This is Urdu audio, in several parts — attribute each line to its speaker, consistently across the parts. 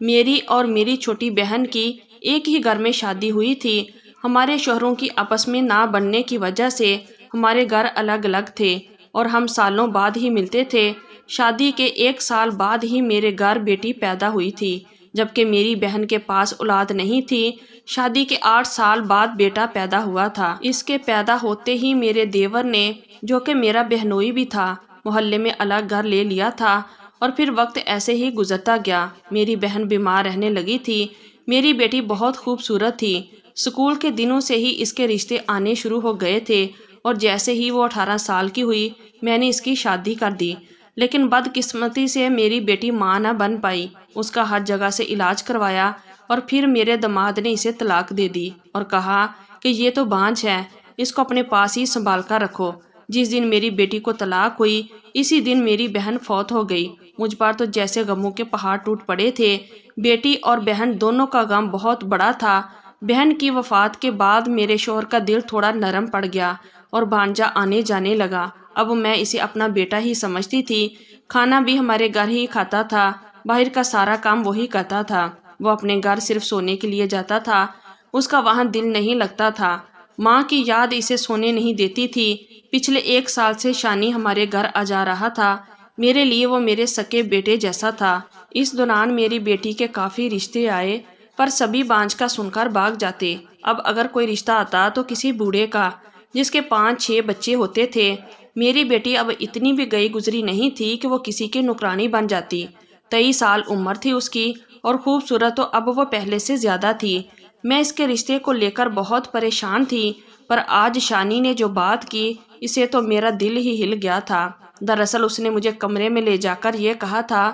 Speaker 1: میری اور میری چھوٹی بہن کی ایک ہی گھر میں شادی ہوئی تھی۔ ہمارے شوہروں کی آپس میں نہ بننے کی وجہ سے ہمارے گھر الگ الگ تھے اور ہم سالوں بعد ہی ملتے تھے۔ شادی کے 1 سال بعد ہی میرے گھر بیٹی پیدا ہوئی تھی، جبکہ میری بہن کے پاس اولاد نہیں تھی۔ شادی کے 8 سال بعد بیٹا پیدا ہوا تھا۔ اس کے پیدا ہوتے ہی میرے دیور نے، جو کہ میرا بہنوئی بھی تھا، محلے میں الگ گھر لے لیا تھا اور پھر وقت ایسے ہی گزرتا گیا۔ میری بہن بیمار رہنے لگی تھی۔ میری بیٹی بہت خوبصورت تھی۔ اسکول کے دنوں سے ہی اس کے رشتے آنے شروع ہو گئے تھے اور جیسے ہی وہ 18 سال کی ہوئی میں نے اس کی شادی کر دی۔ لیکن بدقسمتی سے میری بیٹی ماں نہ بن پائی۔ اس کا ہر جگہ سے علاج کروایا اور پھر میرے داماد نے اسے طلاق دے دی اور کہا کہ یہ تو بانجھ ہے، اس کو اپنے پاس ہی سنبھال کر رکھو۔ جس دن میری بیٹی کو طلاق ہوئی اسی دن میری بہن فوت ہو گئی۔ مجھ پر تو جیسے غموں کے پہاڑ ٹوٹ پڑے تھے۔ بیٹی اور بہن دونوں کا غم بہت بڑا تھا۔ بہن کی وفات کے بعد میرے شوہر کا دل تھوڑا نرم پڑ گیا اور بھانجا آنے جانے لگا۔ اب میں اسے اپنا بیٹا ہی سمجھتی تھی۔ کھانا بھی ہمارے گھر ہی کھاتا تھا، باہر کا سارا کام وہی کرتا تھا۔ وہ اپنے گھر صرف سونے کے لیے جاتا تھا، اس کا وہاں دل نہیں لگتا تھا۔ ماں کی یاد اسے سونے نہیں دیتی تھی۔ پچھلے 1 سال سے شانی ہمارے گھر آ جا رہا تھا۔ میرے لیے وہ میرے سکے بیٹے جیسا تھا۔ اس دوران میری بیٹی کے کافی رشتے آئے، پر سبھی بانجھ کا سن کر بھاگ جاتے۔ اب اگر کوئی رشتہ آتا تو کسی بوڑھے کا، جس کے 5-6 بچے ہوتے تھے۔ میری بیٹی اب اتنی بھی گئی گزری نہیں تھی کہ وہ کسی کی نوکرانی بن جاتی۔ 23 سال عمر تھی اس کی اور خوبصورت تو اب وہ پہلے سے زیادہ تھی۔ میں اس کے رشتے کو لے کر بہت پریشان تھی، پر آج شانی نے جو بات کی اسے تو میرا دل ہی ہل گیا تھا۔ دراصل اس نے مجھے کمرے میں لے جا کر یہ کہا تھا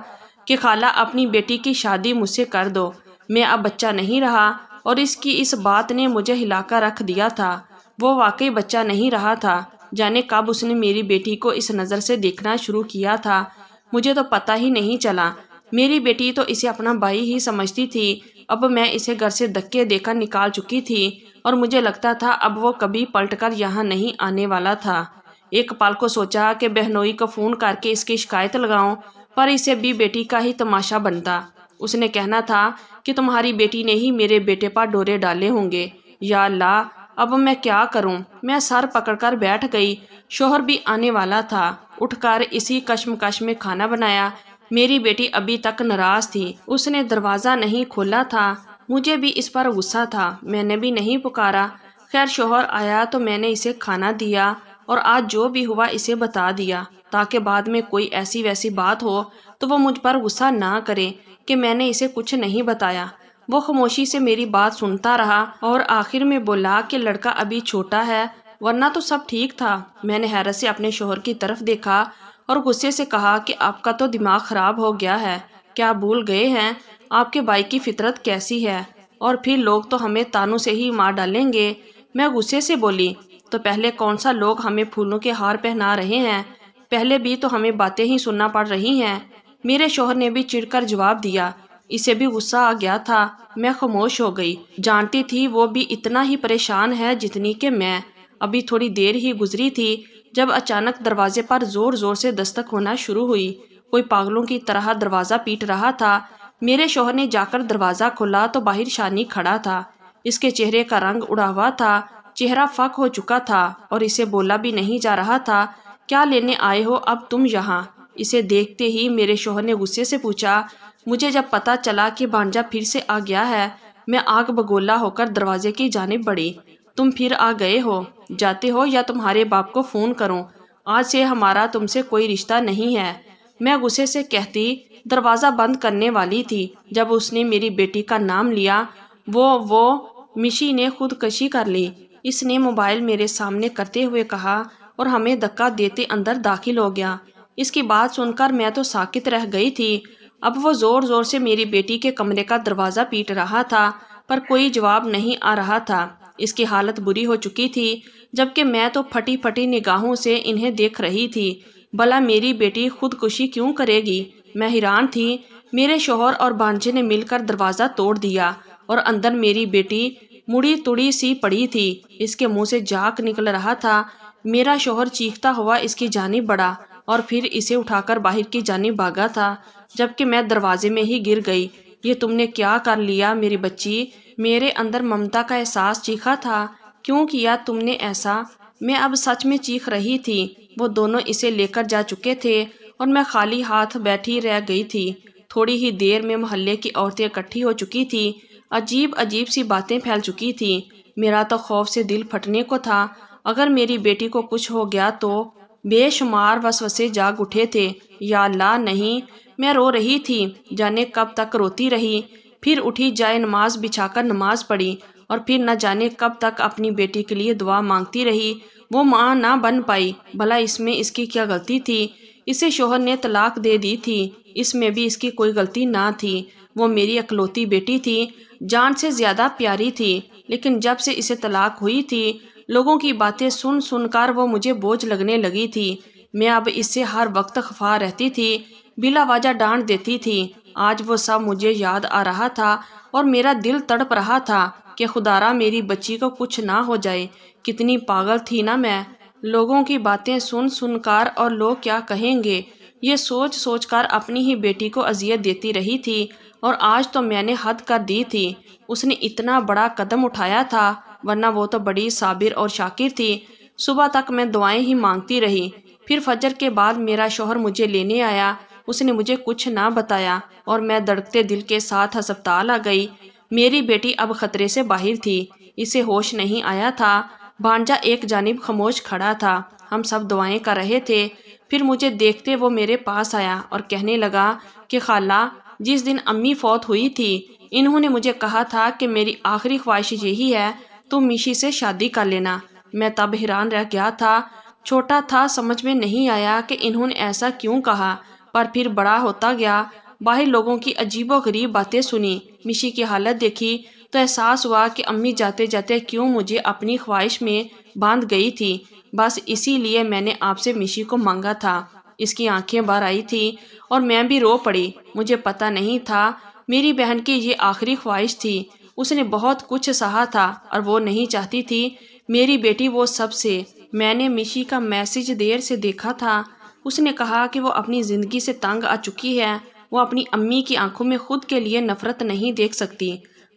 Speaker 1: کہ خالہ اپنی بیٹی کی شادی مجھ سے کر دو، میں اب بچہ نہیں رہا، اور اس کی اس بات نے مجھے ہلا کر رکھ دیا تھا۔ وہ واقعی بچہ نہیں رہا تھا۔ جانے کب اس نے میری بیٹی کو اس نظر سے دیکھنا شروع کیا تھا، مجھے تو پتہ ہی نہیں چلا۔ میری بیٹی تو اسے اپنا بھائی ہی سمجھتی تھی۔ اب میں اسے گھر سے دھکے دے کر نکال چکی تھی اور مجھے لگتا تھا اب وہ کبھی پلٹ کر یہاں نہیں آنے والا تھا۔ ایک پل کو سوچا کہ بہنوئی کو فون کر کے اس کی شکایت لگاؤں، پر اسے بھی بیٹی کا ہی تماشا بنتا۔ اس نے کہنا تھا کہ تمہاری بیٹی نے ہی میرے بیٹے پر ڈورے ڈالے ہوں گے۔ یا اللہ، اب میں کیا کروں؟ میں سر پکڑ کر بیٹھ گئی۔ شوہر بھی آنے والا تھا۔ اٹھ کر اسی کشمکش میں کھانا بنایا۔ میری بیٹی ابھی تک ناراض تھی، اس نے دروازہ نہیں کھولا تھا۔ مجھے بھی اس پر غصہ تھا، میں نے بھی نہیں پکارا۔ خیر شوہر آیا تو میں نے اسے کھانا دیا اور آج جو بھی ہوا اسے بتا دیا، تاکہ بعد میں کوئی ایسی ویسی بات ہو تو وہ مجھ پر غصہ نہ کرے کہ میں نے اسے کچھ نہیں بتایا۔ وہ خاموشی سے میری بات سنتا رہا اور آخر میں بولا کہ لڑکا ابھی چھوٹا ہے، ورنہ تو سب ٹھیک تھا۔ میں نے حیرت سے اپنے شوہر کی طرف دیکھا اور غصے سے کہا کہ آپ کا تو دماغ خراب ہو گیا ہے، کیا بھول گئے ہیں آپ کے بھائی کی فطرت کیسی ہے؟ اور پھر لوگ تو ہمیں تانوں سے ہی مار ڈالیں گے۔ میں غصے سے بولی، تو پہلے کون سا لوگ ہمیں پھولوں کے ہار پہنا رہے ہیں؟ پہلے بھی تو ہمیں باتیں ہی سننا پڑ رہی ہیں۔ میرے شوہر نے بھی چڑ کر جواب دیا۔ اسے بھی غصہ آ گیا تھا۔ میں خاموش ہو گئی، جانتی تھی وہ بھی اتنا ہی پریشان ہے جتنی کہ میں۔ ابھی تھوڑی دیر ہی گزری تھی جب اچانک دروازے پر زور زور سے دستک ہونا شروع ہوئی۔ کوئی پاگلوں کی طرح دروازہ پیٹ رہا تھا۔ میرے شوہر نے جا کر دروازہ کھولا تو باہر شانی کھڑا تھا۔ اس کے چہرے کا رنگ اڑا ہوا تھا، چہرہ فک ہو چکا تھا اور اسے بولا بھی نہیں جا رہا تھا۔ کیا لینے آئے ہو اب تم یہاں؟ اسے دیکھتے ہی میرے شوہر نے غصے سے پوچھا۔ مجھے جب پتا چلا کہ بھانجا پھر سے آ گیا ہے، میں آگ بگولا ہو کر دروازے کی جانب بڑھی۔ تم پھر آ گئے ہو؟ جاتے ہو یا تمہارے باپ کو فون کروں؟ آج سے ہمارا تم سے کوئی رشتہ نہیں ہے، میں غصے سے کہتی دروازہ بند کرنے والی تھی جب اس نے میری بیٹی کا نام لیا۔ وہ مشی نے خودکشی کر لی، اس نے موبائل میرے سامنے کرتے ہوئے کہا اور ہمیں دھکا دیتے اندر داخل ہو گیا۔ اس کی بات سن کر میں تو ساکت رہ گئی تھی۔ اب وہ زور زور سے میری بیٹی کے کمرے کا دروازہ پیٹ رہا تھا، پر کوئی جواب نہیں آ رہا تھا۔ اس کی حالت بری ہو چکی تھی، جبکہ میں تو پھٹی پھٹی نگاہوں سے انہیں دیکھ رہی تھی۔ بھلا میری بیٹی خودکشی کیوں کرے گی؟ میں حیران تھی۔ میرے شوہر اور بھانجے نے مل کر دروازہ توڑ دیا اور اندر میری بیٹی مڑی تڑی سی پڑی تھی، اس کے منہ سے جاک نکل رہا تھا۔ میرا شوہر چیختا ہوا اس کی جانب بڑھا اور پھر اسے اٹھا کر باہر کی جانب بھاگا تھا، جبکہ میں دروازے میں ہی گر گئی۔ یہ تم نے کیا کر لیا میری بچی؟ میرے اندر ممتا کا احساس چیخا تھا۔ کیوں کیا تم نے ایسا؟ میں اب سچ میں چیخ رہی تھی۔ وہ دونوں اسے لے کر جا چکے تھے اور میں خالی ہاتھ بیٹھی رہ گئی تھی۔ تھوڑی ہی دیر میں محلے کی عورتیں اکٹھی ہو چکی تھی۔ عجیب عجیب سی باتیں پھیل چکی تھی۔ میرا تو خوف سے دل پھٹنے کو تھا۔ اگر میری بیٹی کو کچھ ہو گیا تو بے شمار وسوسے جاگ اٹھے تھے۔ یا اللہ نہیں! میں رو رہی تھی، جانے کب تک روتی رہی۔ پھر اٹھی، جائے نماز بچھا کر نماز پڑھی، اور پھر نہ جانے کب تک اپنی بیٹی کے لیے دعا مانگتی رہی۔ وہ ماں نہ بن پائی۔ بھلا اس میں اس کی کیا غلطی تھی؟ اسے شوہر نے طلاق دے دی تھی، اس میں بھی اس کی کوئی غلطی نہ تھی۔ وہ میری اکلوتی بیٹی تھی، جان سے زیادہ پیاری تھی، لیکن جب سے اسے طلاق ہوئی تھی، لوگوں کی باتیں سن سن کر وہ مجھے بوجھ لگنے لگی تھی۔ میں اب اس سے ہر وقت خفا رہتی تھی، بلا وجہ ڈانٹ دیتی تھی۔ آج وہ سب مجھے یاد آ رہا تھا اور میرا دل تڑپ رہا تھا کہ خدارا میری بچی کو کچھ نہ ہو جائے۔ کتنی پاگل تھی نا میں! لوگوں کی باتیں سن سن کر اور لوگ کیا کہیں گے، یہ سوچ سوچ کر اپنی ہی بیٹی کو اذیت دیتی رہی تھی، اور آج تو میں نے حد کر دی تھی۔ اس نے اتنا بڑا قدم اٹھایا تھا، ورنہ وہ تو بڑی صابر اور شاکر تھی۔ صبح تک میں دعائیں ہی مانگتی رہی۔ پھر فجر کے بعد میرا شوہر مجھے لینے آیا۔ اس نے مجھے کچھ نہ بتایا اور میں دھڑکتے دل کے ساتھ ہسپتال آ گئی۔ میری بیٹی اب خطرے سے باہر تھی، اسے ہوش نہیں آیا تھا۔ بھانجا ایک جانب خاموش کھڑا تھا۔ ہم سب دعائیں کر رہے تھے۔ پھر مجھے دیکھتے وہ میرے پاس آیا اور کہنے لگا کہ خالہ، جس دن امی فوت ہوئی تھی، انہوں نے مجھے کہا تھا کہ میری آخری خواہش یہی ہے تم میشی سے شادی کر لینا۔ میں تب حیران رہ گیا تھا، چھوٹا تھا، سمجھ میں نہیں آیا کہ انہوں نے ایسا کیوں کہا، پر پھر بڑا ہوتا گیا۔ باہر لوگوں کی عجیب و غریب باتیں سنی، میشی کی حالت دیکھی تو احساس ہوا کہ امی جاتے جاتے کیوں مجھے اپنی خواہش میں باندھ گئی تھی۔ بس اسی لیے میں نے آپ سے میشی کو مانگا تھا۔ اس کی آنکھیں باہر آئی تھی اور میں بھی رو پڑی۔ مجھے پتہ نہیں تھا میری بہن کی یہ آخری خواہش تھی۔ اس نے بہت کچھ سہا تھا اور وہ نہیں چاہتی تھی میری بیٹی وہ سب سے۔ میں نے میشی کا میسج دیر سے دیکھا تھا۔ اس نے کہا کہ وہ اپنی زندگی سے تنگ آ چکی ہے۔ وہ اپنی امی کی آنکھوں میں خود کے لیے نفرت نہیں دیکھ سکتی۔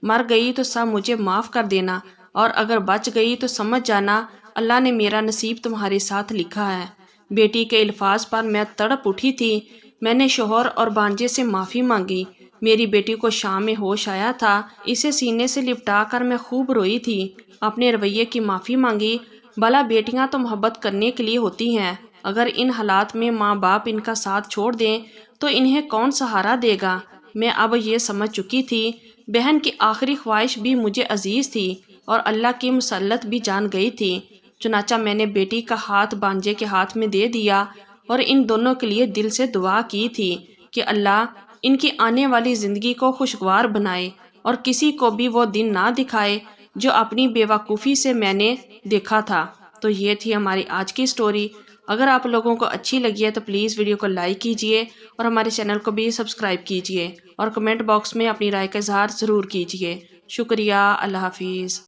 Speaker 1: مر گئی تو سب مجھے معاف کر دینا، اور اگر بچ گئی تو سمجھ جانا اللہ نے میرا نصیب تمہارے ساتھ لکھا ہے۔ بیٹی کے الفاظ پر میں تڑپ اٹھی تھی۔ میں نے شوہر اور بھانجے سے معافی مانگی۔ میری بیٹی کو شام میں ہوش آیا تھا، اسے سینے سے لپٹا کر میں خوب روئی تھی۔ اپنے رویے کی معافی مانگی۔ بھلا بیٹیاں تو محبت کرنے کے لیے ہوتی ہیں، اگر ان حالات میں ماں باپ ان کا ساتھ چھوڑ دیں تو انہیں کون سہارا دے گا؟ میں اب یہ سمجھ چکی تھی، بہن کی آخری خواہش بھی مجھے عزیز تھی اور اللہ کی مسلط بھی جان گئی تھی۔ چنانچہ میں نے بیٹی کا ہاتھ بھانجے کے ہاتھ میں دے دیا اور ان دونوں کے لیے دل سے دعا کی تھی کہ اللہ ان کی آنے والی زندگی کو خوشگوار بنائے اور کسی کو بھی وہ دن نہ دکھائے جو اپنی بے وقوفی سے میں نے دیکھا تھا۔ تو یہ تھی ہماری آج کی سٹوری۔ اگر آپ لوگوں کو اچھی لگی ہے تو پلیز ویڈیو کو لائک کیجئے اور ہمارے چینل کو بھی سبسکرائب کیجئے، اور کمنٹ باکس میں اپنی رائے کا اظہار ضرور کیجئے۔ شکریہ۔ اللہ حافظ۔